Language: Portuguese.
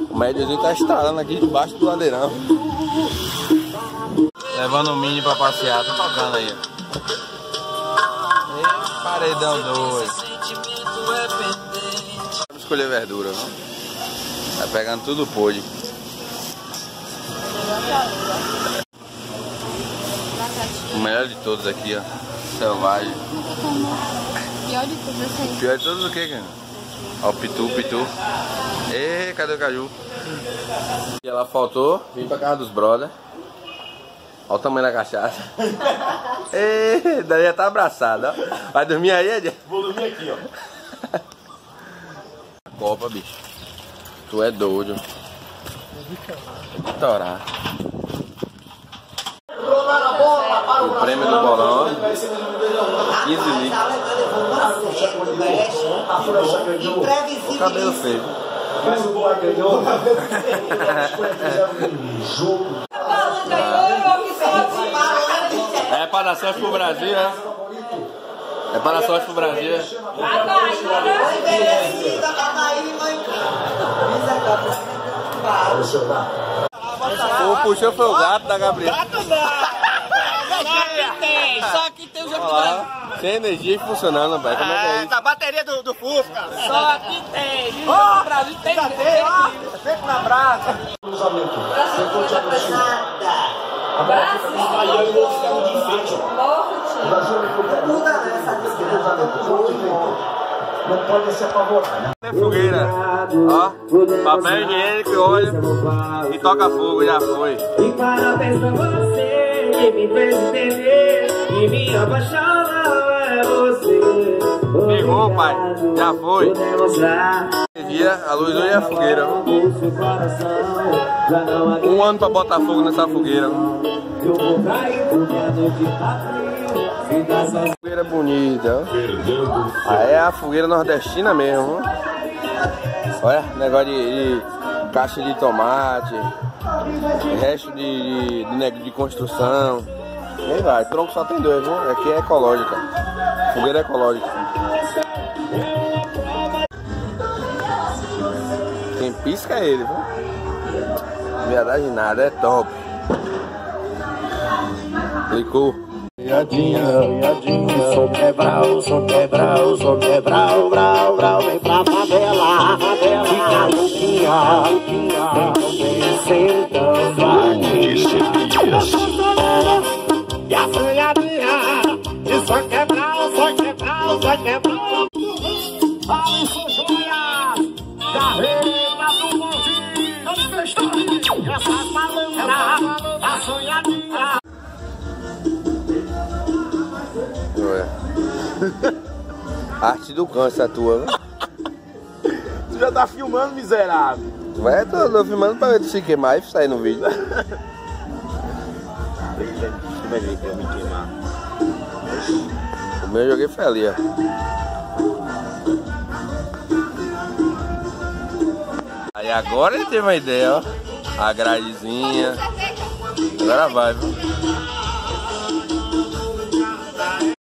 O médiozinho tá estralando aqui debaixo do ladeirão. Levando o Mini pra passear, tá tocando aí. E paredão doido. Vamos escolher verdura, não? Tá pegando tudo podre. O melhor de todos aqui, ó. Selvagem. Pior de tudo esse aí. Pior de todos o que, cara? Ó, o pitu. Ê, cadê o caju? E ela faltou, vim pra casa dos brother. Olha o tamanho da cachaça. Ê, daí já tá abraçada, ó. Vai dormir aí, Ed? Vou dormir aqui, ó. Copa, bicho. Tu é doido. Vou torar. O prêmio do bolão, 15 litros. O cabelo feio. É para dar sorte pro Brasil, é? É para dar sorte pro Brasil. O puxou foi o gato da Gabriela. Gato não! Só que tem o jogo do Brasil. Sem energia e funcionando, pai. Como é que é isso? A bateria do Fusca. Só aqui tem. O Brasil tem. Sempre na praça. Não pode se apavorar. É fogueira. Ó, papel higiênico, óleo e toca fogo, já foi. E parabéns pra você que me fez entender que minha paixão não é você. Pegou, pai, já foi. Dia, a luz hoje é a fogueira. Um ano pra botar fogo nessa fogueira. Fogueira bonita, ó. Aí é a fogueira nordestina mesmo, ó. Olha, negócio de caixa de tomate, resto de construção. E aí vai, tronco só tem dois, viu? Aqui é ecológica. Fogueira ecológica. Quem pisca é ele, viu? Verdade nada, é top. Clicou. Viadinha, sou quebral, brau, vem pra favela, fica louquinha, vem sentando e a sonhadinha, e só quebral, olha isso, joias, carreira do bonzinho, essas malandras, a sonhadinha. Arte do câncer a tua, né? Tu já tá filmando, miserável. Vai, tô filmando pra ver se queimar e sair no vídeo. Tu vai ver que eu me queimar. O meu eu joguei foi ali, ó. Aí agora ele teve uma ideia, ó. A gradezinha. Agora vai, viu?